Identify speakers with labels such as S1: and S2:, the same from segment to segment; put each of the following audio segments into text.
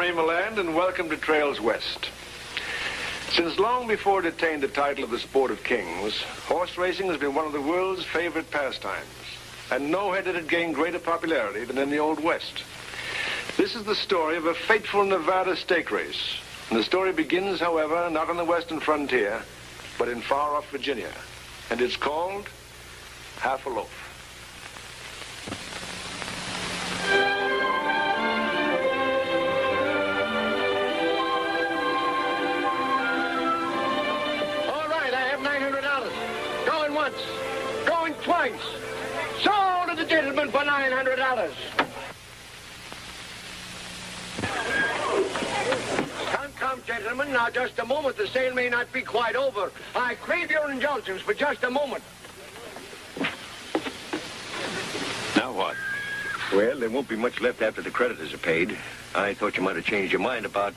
S1: Raymerland, and welcome to Trails West. Since long before it attained the title of the sport of kings, horse racing has been one of the world's favorite pastimes, and nowhere did it gain greater popularity than in the Old West. This is the story of a fateful Nevada stake race, and the story begins, however, not on the western frontier, but in far-off Virginia, and it's called Half a Loaf.
S2: Going twice. Sold to the gentleman for $900. Come, gentlemen. Now, just a moment. The sale may not be quite over. I crave your indulgence for just a moment.
S3: Now what? Well, there won't be much left after the creditors are paid. I thought you might have changed your mind about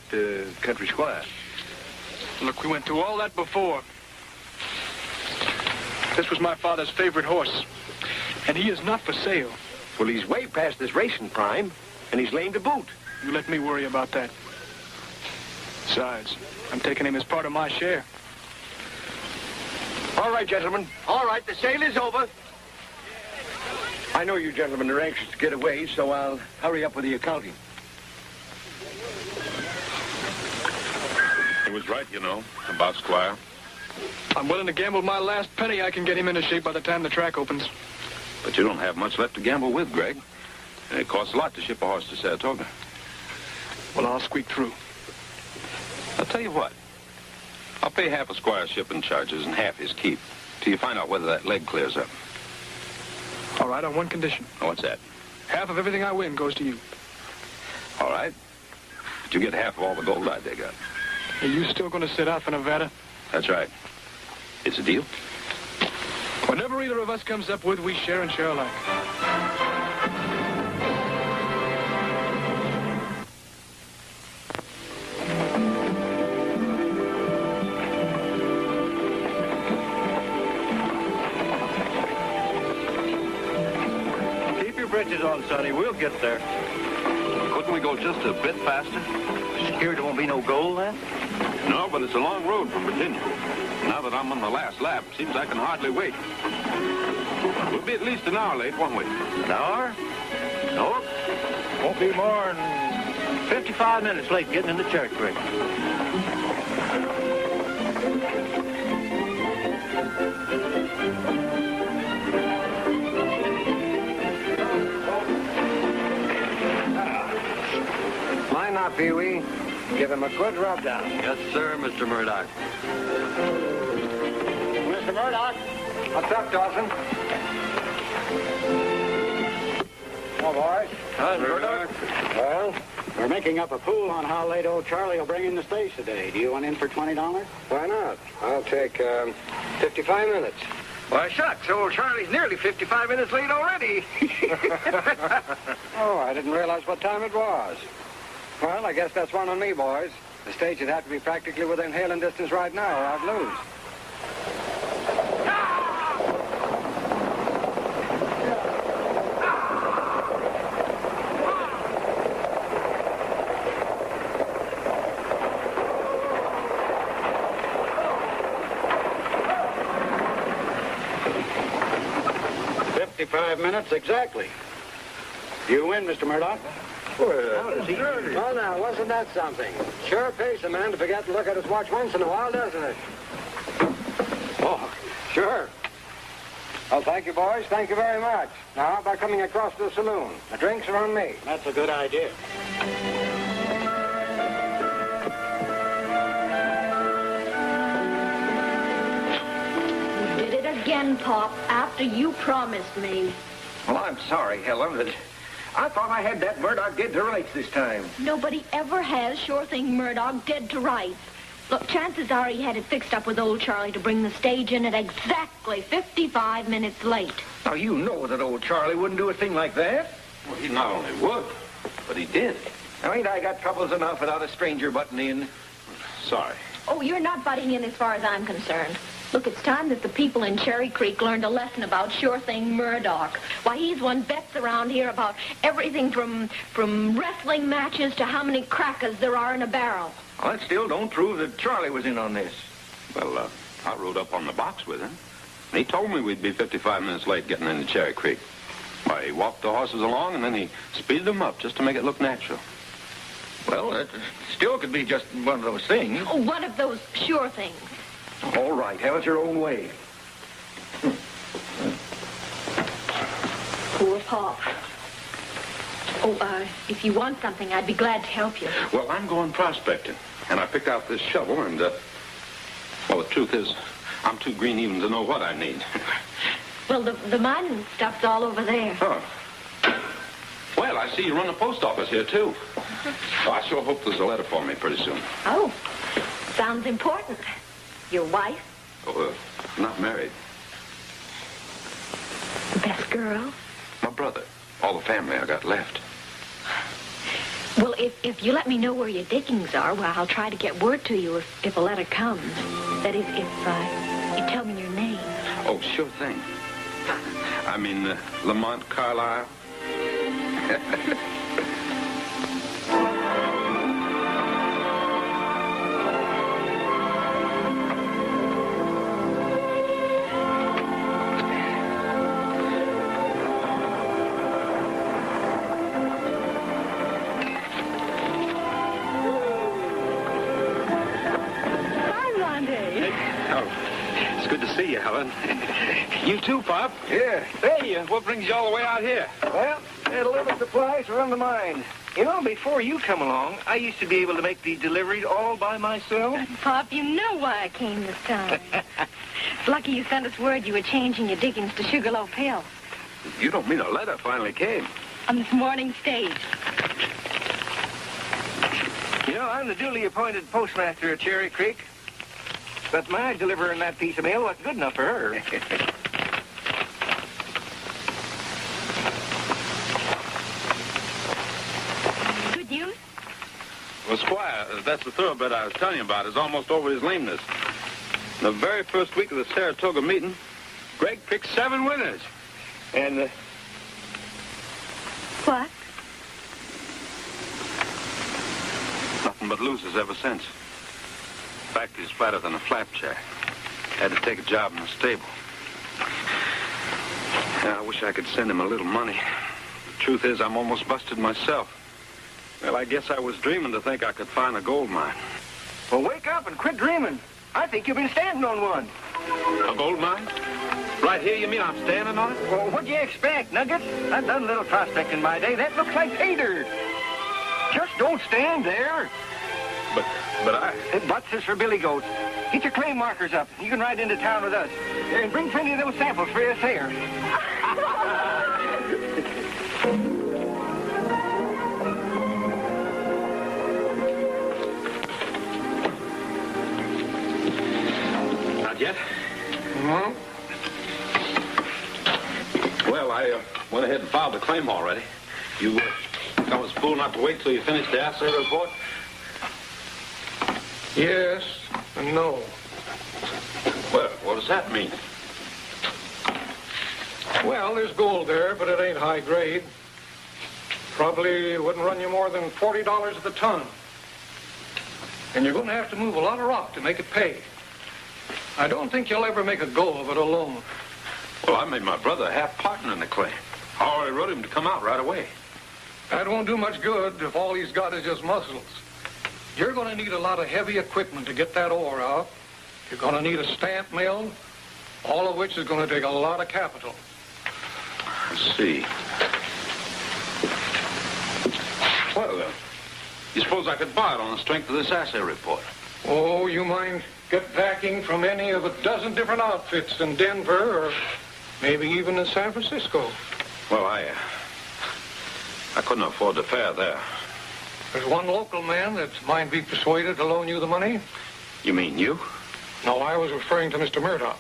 S3: Country Squire.
S4: Look, we went through all that before. This was my father's favorite horse, and he is not for sale.
S3: Well, he's way past his racing prime, and he's lame to boot.
S4: You let me worry about that. Besides, I'm taking him as part of my share.
S2: All right, gentlemen. All right, the sale is over.
S3: I know you gentlemen are anxious to get away, so I'll hurry up with the accounting.
S5: He was right, you know, about Squire.
S4: I'm willing to gamble my last penny I can get him into shape by the time the track opens.
S5: But you don't have much left to gamble with, Greg. And it costs a lot to ship a horse to Saratoga.
S4: Well, I'll squeak through.
S5: I'll tell you what. I'll pay half of Squire's shipping charges and half his keep till you find out whether that leg clears up.
S4: All right, on one condition.
S5: What's that?
S4: Half of everything I win goes to you.
S5: All right. But you get half of all the gold I dig up.
S4: Are you still going to sit out for Nevada?
S5: That's right. It's a deal?
S4: Whatever either of us comes up with, we share and share alike.
S6: Keep your britches on, Sonny. We'll get there.
S5: Couldn't we go just a bit faster?
S6: Scared there won't be no gold, then?
S5: No, but it's a long road from Virginia. Now that I'm on the last lap, seems I can hardly wait. We'll be at least an hour late, won't we?
S6: An hour? Nope. Won't be more than 55 minutes late getting into church, Rick.
S2: Line up, Pee-wee. Give him a good rub down.
S6: Yes, sir, Mr. Murdoch.
S2: Mr. Murdoch. What's up, Dawson? Well, boys.
S6: Hi, Murdoch.
S7: Well, we're making up a pool on how late old Charlie will bring in the stage today. Do you want in for $20?
S2: Why not? I'll take 55 minutes. Why, shucks. Old Charlie's nearly 55 minutes late already. Oh, I didn't realize what time it was. Well, I guess that's one on me, boys. The stage would have to be practically within hailing distance right now, or I'd lose.
S7: 55 minutes exactly. You win, Mr. Murdoch.
S2: Well, now, wasn't that something? Sure pays a man to forget to look at his watch once in a while, doesn't it? Oh, sure. Well, thank you, boys. Thank you very much. Now, how about coming across to the saloon? The drinks are on me.
S7: That's a good idea.
S8: You did it again, Pop, after you promised me.
S3: Well, I'm sorry, Helen, but I thought I had that Murdoch dead to rights this time.
S8: Nobody ever has sure thing Murdoch dead to rights. Look, chances are he had it fixed up with old Charlie to bring the stage in at exactly 55 minutes late.
S3: Now, you know that old Charlie wouldn't do a thing like that.
S5: Well, he not only would, but he did.
S3: Now, ain't I got troubles enough without a stranger butting in?
S5: Sorry.
S8: Oh, you're not butting in as far as I'm concerned. Look, it's time that the people in Cherry Creek learned a lesson about Sure Thing Murdoch. Why, he's won bets around here about everything from wrestling matches to how many crackers there are in a barrel.
S9: Well, that still don't prove that Charlie was in on this.
S5: Well, I rode up on the box with him. He told me we'd be 55 minutes late getting into Cherry Creek. Why, he walked the horses along, and then he speeded them up just to make it look natural.
S9: Well, it still could be just one of those things.
S8: Oh, one of those sure things.
S9: All right, have it your own way.
S8: Poor Pop. Oh, if you want something, I'd be glad to help you.
S5: Well, I'm going prospecting, and I picked out this shovel, and, well, the truth is, I'm too green even to know what I need.
S8: Well, the mining stuff's all over there.
S5: Oh. Well, I see you run the post office here, too. Oh, I sure hope there's a letter for me pretty soon.
S8: Oh, sounds important. Your wife?
S5: Oh, not married.
S8: The best girl?
S5: My brother. All the family I got left.
S8: Well, if you let me know where your diggings are, well, I'll try to get word to you if a letter comes. That is, if you tell me your name.
S5: Oh, sure thing. I mean, Lamont Carlyle.
S3: See you, Helen. You too, Pop.
S9: Yeah.
S3: Hey, what brings you all the way out here?
S9: Well, they deliver supplies to run the mine. You know, before you come along, I used to be able to make these deliveries all by myself.
S8: Pop, you know why I came this time. It's lucky you sent us word you were changing your diggings to Sugarloaf Hill.
S3: You don't mean a letter finally came?
S8: On this morning stage.
S9: You know, I'm the duly appointed postmaster at Cherry Creek. But my delivering that piece of mail wasn't good enough for her.
S8: Good news?
S5: Well, Squire, that's the thoroughbred I was telling you about. Is almost over his lameness. The very first week of the Saratoga meeting, Greg picked 7 winners. And,
S8: What?
S5: nothing but losers ever since. Factory's flatter than a flapjack. Had to take a job in the stable. Yeah, I wish I could send him a little money. The truth is, I'm almost busted myself. Well, I guess I was dreaming to think I could find a gold mine.
S9: Well, wake up and quit dreaming. I think you've been standing on one.
S5: A gold mine? Right here, you mean I'm standing on it?
S9: Well, what do you expect, Nuggets? I've done a little prospecting in my day. That looks like pay dirt. Just don't stand there.
S5: But I...
S9: Butts is for billy goats. Get your claim markers up. You can ride into town with us. And bring plenty of those samples for your sayer.
S5: Not yet?
S9: Mm-hmm.
S5: Well, I went ahead and filed the claim already. You I was fool not to wait till you finished the assay report?
S10: Yes and no.
S5: Well, what does that mean?
S10: Well, there's gold there, but it ain't high grade. Probably wouldn't run you more than $40 a ton. And you're going to have to move a lot of rock to make it pay. I don't think you'll ever make a go of it alone.
S5: Well, I made my brother a half partner in the claim. I already wrote him to come out right away.
S10: That won't do much good if all he's got is just muscles. You're going to need a lot of heavy equipment to get that ore out. You're going to need a stamp mill, all of which is going to take a lot of capital.
S5: Let's see. Well, you suppose I could buy it on the strength of this assay report?
S10: Oh, you mind get backing from any of a dozen different outfits in Denver or maybe even in San Francisco.
S5: Well, I couldn't afford the fare there.
S10: There's one local man that might be persuaded to loan you the money.
S5: You mean you?
S10: No, I was referring to Mr. Murdoch.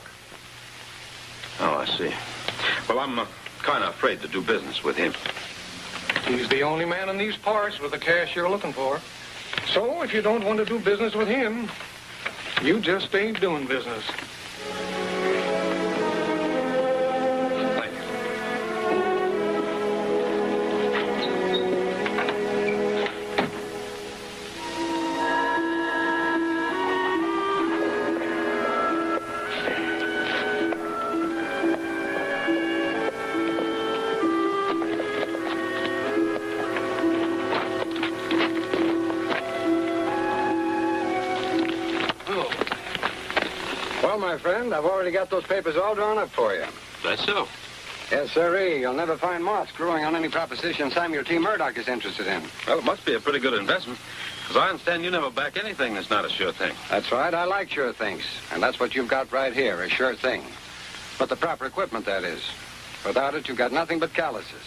S5: Oh, I see. Well, I'm kind of afraid to do business with him.
S10: He's the only man in these parts with the cash you're looking for. So if you don't want to do business with him, you just ain't doing business.
S5: Thank you.
S2: Well, my friend, I've already got those papers all drawn up for you.
S5: That's so.
S2: Yes, sirree. You'll never find moss growing on any proposition Samuel T. Murdoch is interested in.
S5: Well, it must be a pretty good investment. Because I understand you never back anything that's not a sure thing.
S2: That's right. I like sure things. And that's what you've got right here, a sure thing. But the proper equipment, that is. Without it, you've got nothing but calluses.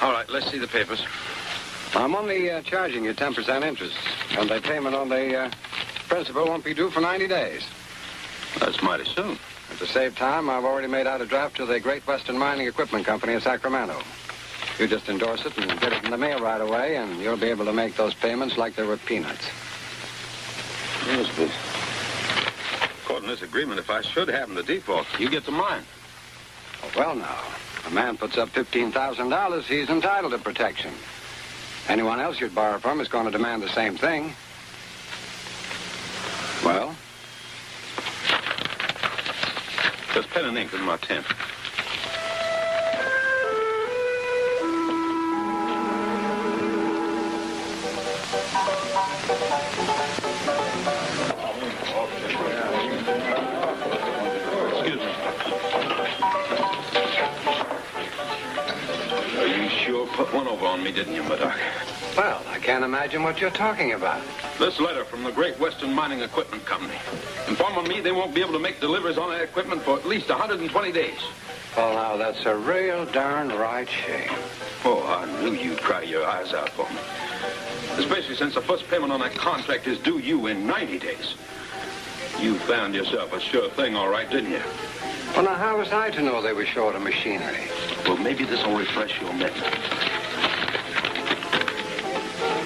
S5: All right, let's see the papers.
S2: I'm only charging you 10% interest. And the payment on the principal won't be due for 90 days.
S5: That's mighty soon.
S2: And to save time, I've already made out a draft to the Great Western Mining Equipment Company in Sacramento. You just endorse it and get it in the mail right away, and you'll be able to make those payments like they were peanuts.
S5: Yes, but according to this agreement, if I should happen to default, you get the mine.
S2: Well, now, a man puts up $15,000, he's entitled to protection. Anyone else you'd borrow from is going to demand the same thing. Well?
S5: There's pen and ink in my tent. Excuse me. You sure put one over on me, didn't you, Murdoch?
S2: Well, I can't imagine what you're talking about.
S5: This letter from the Great Western Mining Equipment Company informing me they won't be able to make deliveries on that equipment for at least 120 days.
S2: Well, now, that's a real darn right shame.
S5: Oh, I knew you'd cry your eyes out for me. Especially since the first payment on that contract is due you in 90 days. You found yourself a sure thing, all right, didn't you?
S2: Well, now, how was I to know they were short of machinery?
S5: Well, maybe this will refresh your memory.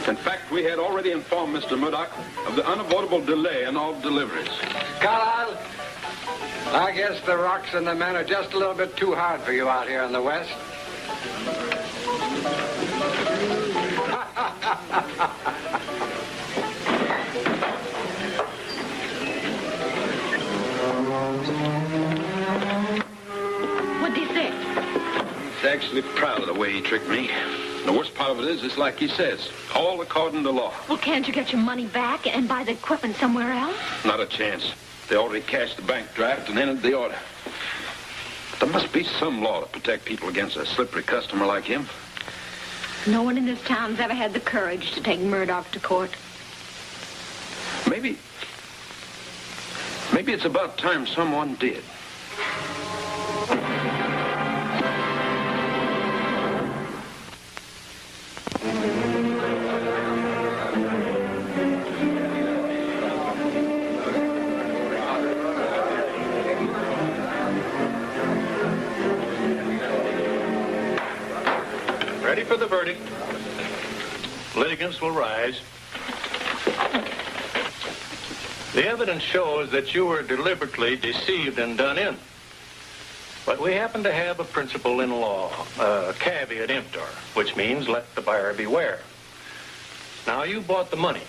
S5: In fact, we had already informed Mr. Murdoch of the unavoidable delay in all deliveries.
S2: Carlyle, I guess the rocks and the men are just a little bit too hard for you out here in the West.
S8: What'd he say?
S5: He's actually proud of the way he tricked me. The worst part of it is, it's like he says, all according to law.
S8: Well, can't you get your money back and buy the equipment somewhere else?
S5: Not a chance. They already cashed the bank draft and entered the order. But there must be some law to protect people against a slippery customer like him.
S8: No one in this town's ever had the courage to take Murdoch to court.
S5: Maybe it's about time someone did.
S6: Ready for the verdict. Litigants will rise. The evidence shows that you were deliberately deceived and done in. But we happen to have a principle in law, caveat emptor, which means let the buyer beware. Now, you bought the money,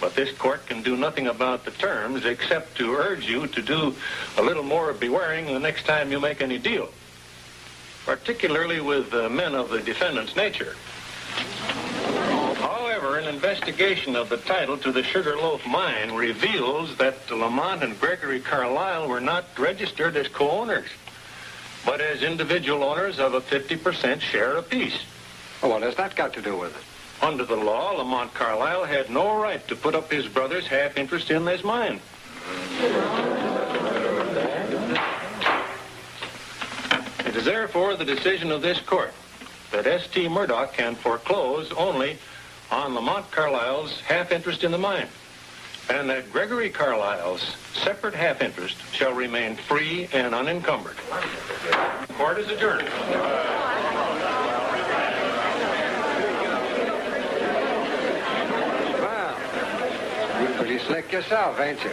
S6: but this court can do nothing about the terms except to urge you to do a little more bewaring the next time you make any deal, particularly with men of the defendant's nature. However, an investigation of the title to the Sugar Loaf mine reveals that Lamont and Gregory Carlisle were not registered as co-owners, but as individual owners of a 50% share apiece.
S2: Well, what has that got to do with it?
S6: Under the law, Lamont Carlisle had no right to put up his brother's half interest in this mine. It is therefore the decision of this court that S.T. Murdoch can foreclose only on Lamont Carlisle's half interest in the mine, and that Gregory Carlisle's separate half interest shall remain free and unencumbered. Court is adjourned.
S2: Well, you're pretty slick yourself, ain't you?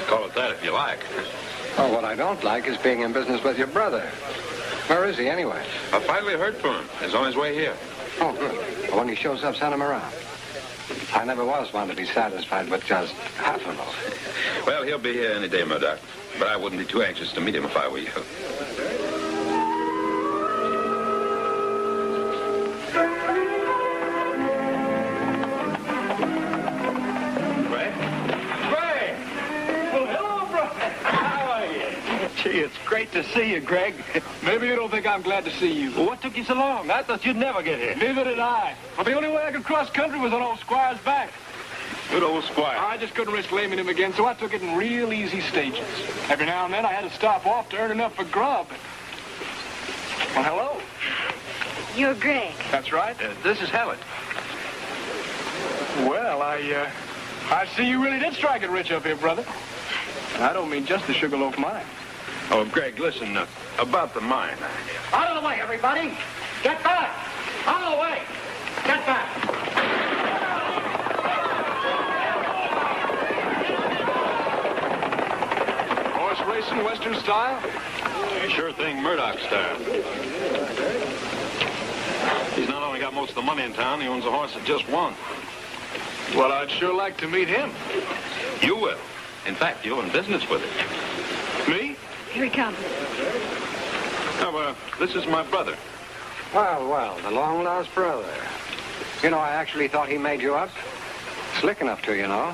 S5: Call it that if you like.
S2: Oh, what I don't like is being in business with your brother. Where is he, anyway?
S5: I finally heard from him. He's on his way here.
S2: Oh, good. Well, when he shows up, send him around. I never was one to be satisfied with just half a loaf.
S5: Well, he'll be here any day, Murdoch. But I wouldn't be too anxious to meet him if I were you.
S9: It's great to see you, Greg.
S4: Maybe you don't think I'm glad to see you.
S9: Well, what took you so long? I thought you'd never get here.
S4: Neither did I. But the only way I could cross country was on old Squire's back.
S5: Good old Squire.
S4: I just couldn't risk laming him again, so I took it in real easy stages. Every now and then I had to stop off to earn enough for grub. Well, hello.
S8: You're Greg.
S4: That's right.
S9: This is Helen.
S4: Well, I see you really did strike it rich up here, brother. And I don't mean just the Sugarloaf mine.
S5: Oh, Greg, listen, about the mine.
S7: Out of the way, everybody! Get back! Out of the way! Get back!
S4: Horse racing, Western style?
S5: Sure thing, Murdoch style. He's not only got most of the money in town, he owns a horse that just won.
S4: Well, I'd sure like to meet him.
S5: You will. In fact, you're in business with him.
S4: Me?
S8: Here he comes.
S5: Oh, this is my brother.
S2: Well, well, the long-lost brother. You know, I actually thought he made you up. Slick enough to, you know.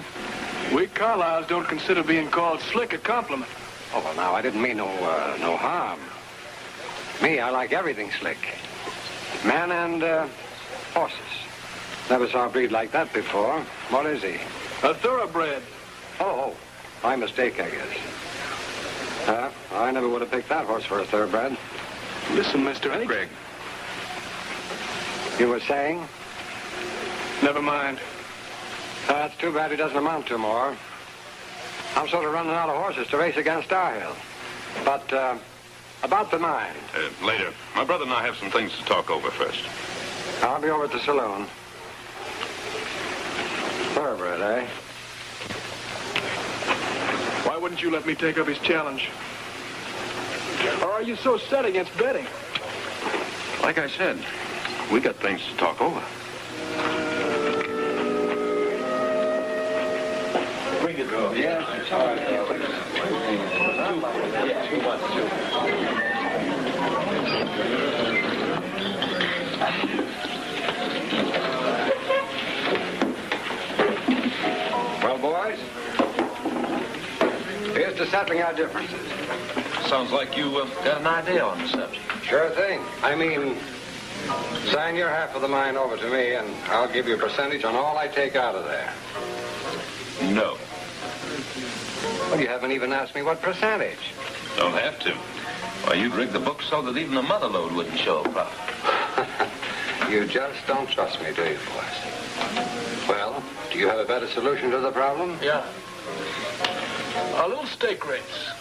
S4: We Carlyles don't consider being called slick a compliment.
S2: Oh, well, now, I didn't mean no harm. Me, I like everything slick. Man and, horses. Never saw a breed like that before. What is he?
S4: A thoroughbred.
S2: Oh, my mistake, I guess. I never would have picked that horse for a thoroughbred.
S4: Listen, Mr. H.
S5: Greg.
S2: You were saying?
S4: Never mind.
S2: That's too bad he doesn't amount to more. I'm sort of running out of horses to race against Starhill. But, about the mine.
S5: Later. My brother and I have some things to talk over first.
S2: I'll be over at the saloon. Thoroughbred, eh?
S4: Why wouldn't you let me take up his challenge? Or are you so set against betting?
S5: Like I said, we got things to talk over.
S9: Bring it over. Yeah.
S2: Well, boys, here's to settling our differences.
S6: Sounds like you got an idea on the subject.
S2: Sure thing. I mean, sign your half of the mine over to me, and I'll give you a percentage on all I take out of there.
S5: No.
S2: Well, you haven't even asked me what percentage.
S6: Don't have to. Why, you'd rig the book so that even the mother load wouldn't show a profit.
S2: You just don't trust me, do you, boys? Well, do you have a better solution to the problem?
S4: Yeah. A little stake race.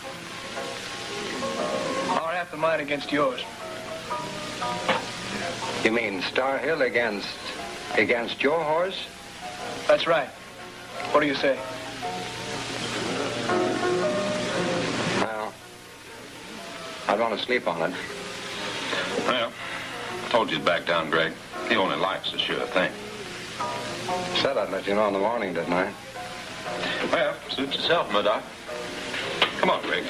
S4: Our half the mine against yours.
S2: You mean Starhill against your horse?
S4: That's right. What do you say?
S2: Well, I'd want to sleep on it.
S5: Well, I told you to back down, Greg. He only likes a sure thing.
S2: Said I'd let you know in the morning, didn't I?
S5: Well, suit yourself, Murdoch. Come on, Greg.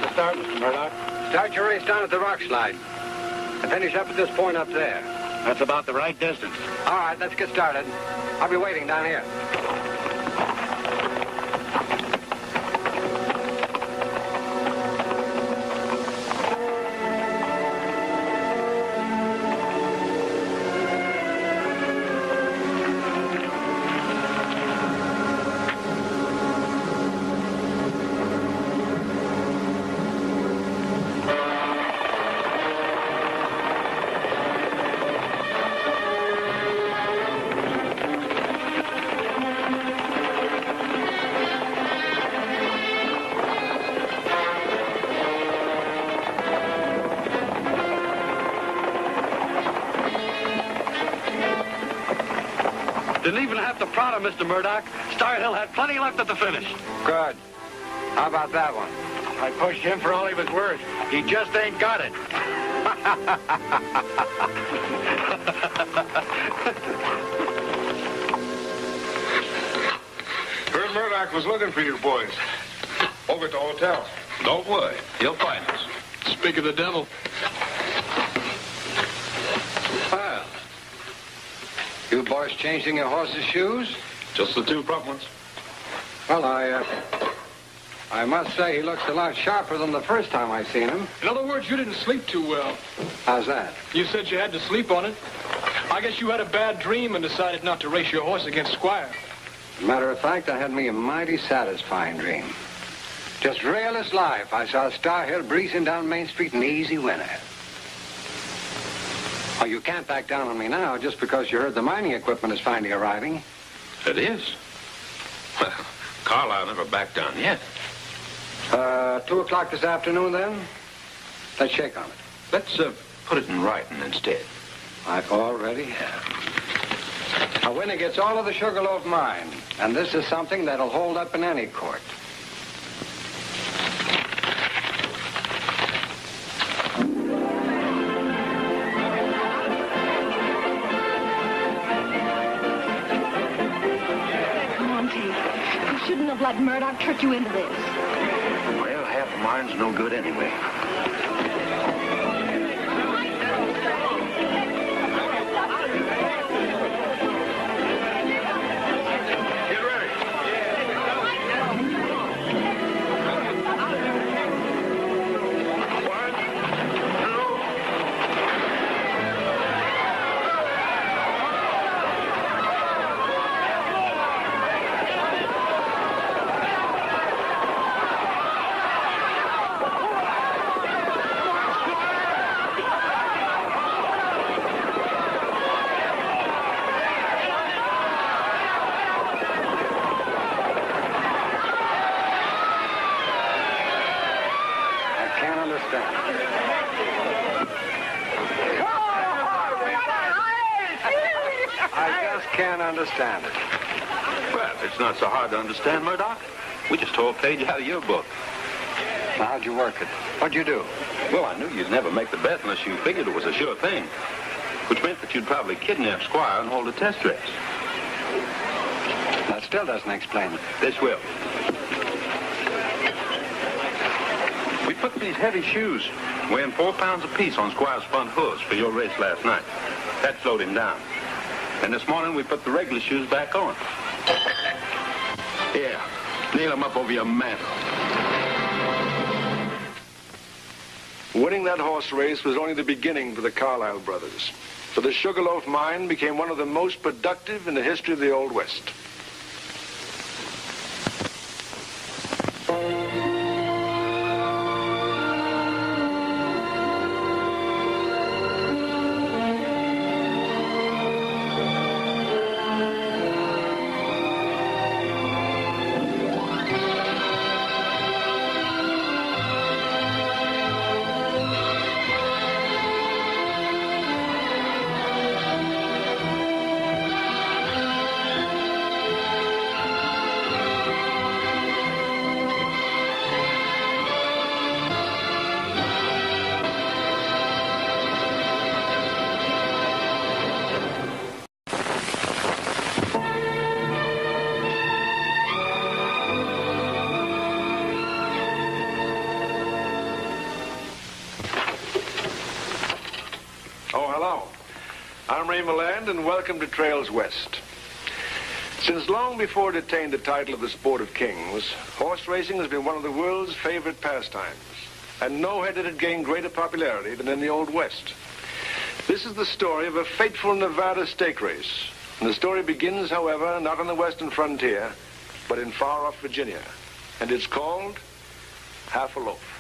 S7: to start, Mr. Murdoch?
S2: Start your race down at the rock slide. And finish up at this point up there.
S7: That's about the right distance.
S2: All right, let's get started. I'll be waiting down here.
S11: Didn't even have to prod him, Mr. Murdoch. Star Hill had plenty left at the finish.
S2: Good. How about that one?
S7: I pushed him for all he was worth. He just ain't got it.
S1: Heard Murdoch was looking for you boys. Over at the hotel.
S5: Don't worry. He'll find us.
S4: Speak of the devil.
S2: Well, you boys changing your horse's shoes?
S5: Just the two front ones.
S2: Well, I must say he looks a lot sharper than the first time I seen him.
S4: In other words, you didn't sleep too well.
S2: How's that?
S4: You said you had to sleep on it. I guess you had a bad dream and decided not to race your horse against Squire.
S2: Matter of fact, I had me a mighty satisfying dream. Just real as life, I saw Star Hill breezing down Main Street an easy winner. Oh, you can't back down on me now just because you heard the mining equipment is finally arriving.
S5: It is. Well, Carlisle never backed down yet.
S2: 2 o'clock this afternoon, then? Let's shake on it.
S5: Let's put it in writing instead.
S2: I already have. A winner gets all of the Sugarloaf mine, and this is something that'll hold up in any court.
S8: Come on, Tate. You shouldn't have let Murdoch trick you into this.
S3: Well, half of mine's no good anyway.
S2: Understand it.
S5: Well, it's not so hard to understand, Murdoch. We just tore a page out of your book.
S2: Now, how'd you work it? What'd you do?
S5: Well, I knew you'd never make the bet unless you figured it was a sure thing, which meant that you'd probably kidnap Squire and hold a test race.
S2: That still doesn't explain it.
S5: This will. We put these heavy shoes, weighing 4 pounds apiece, on Squire's front hooves for your race last night. That slowed him down. And this morning, we put the regular shoes back on. Here, nail them up over your mantle.
S1: Winning that horse race was only the beginning for the Carlisle brothers. For the Sugarloaf mine became one of the most productive in the history of the Old West. I'm Ray Milland, and welcome to Trails West. Since long before it attained the title of the sport of kings, horse racing has been one of the world's favorite pastimes, and nowhere did it gain greater popularity than in the Old West. This is the story of a fateful Nevada stake race, and the story begins, however, not on the western frontier, but in far-off Virginia, and it's called Half a Loaf.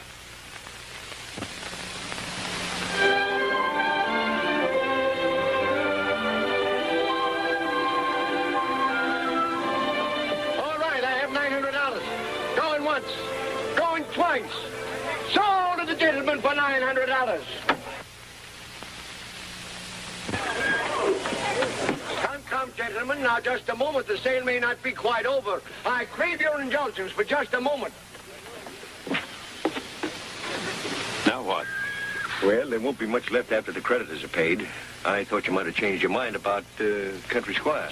S2: Going twice. Sold to the gentleman for $900. Come, gentlemen. Now, just a moment. The sale may not be quite over. I crave your indulgence for just a moment.
S3: Now what? Well, there won't be much left after the creditors are paid. I thought you might have changed your mind about Country Squire.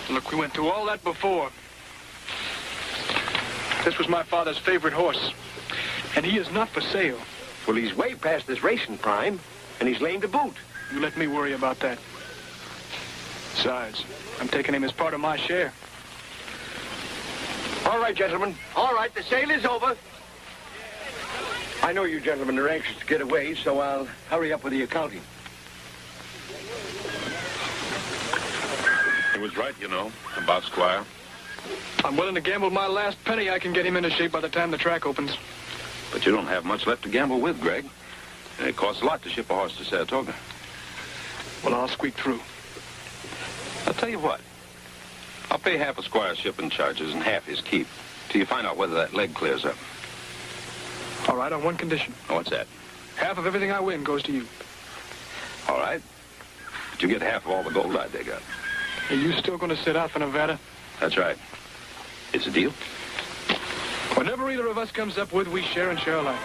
S4: Look, we went through all that before. This was my father's favorite horse, and he is not for sale.
S3: Well, he's way past his racing prime, and he's lame to boot.
S4: You let me worry about that. Besides, I'm taking him as part of my share.
S2: All right, gentlemen. All right, the sale is over.
S3: I know you gentlemen are anxious to get away, so I'll hurry up with the accounting.
S5: He was right, you know, about Squire.
S4: I'm willing to gamble my last penny I can get him into shape by the time the track opens.
S5: But you don't have much left to gamble with, Greg. And it costs a lot to ship a horse to Saratoga.
S4: Well, I'll squeak through.
S5: I'll tell you what. I'll pay half of Squire's shipping charges and half his keep till you find out whether that leg clears up.
S4: All right, on one condition.
S5: Oh, what's that?
S4: Half of everything I win goes to you.
S5: All right. But you get half of all the gold I dig up.
S4: Are you still going to sit out for Nevada?
S5: That's right. It's a deal.
S4: Whatever either of us comes up with, we share and share alike.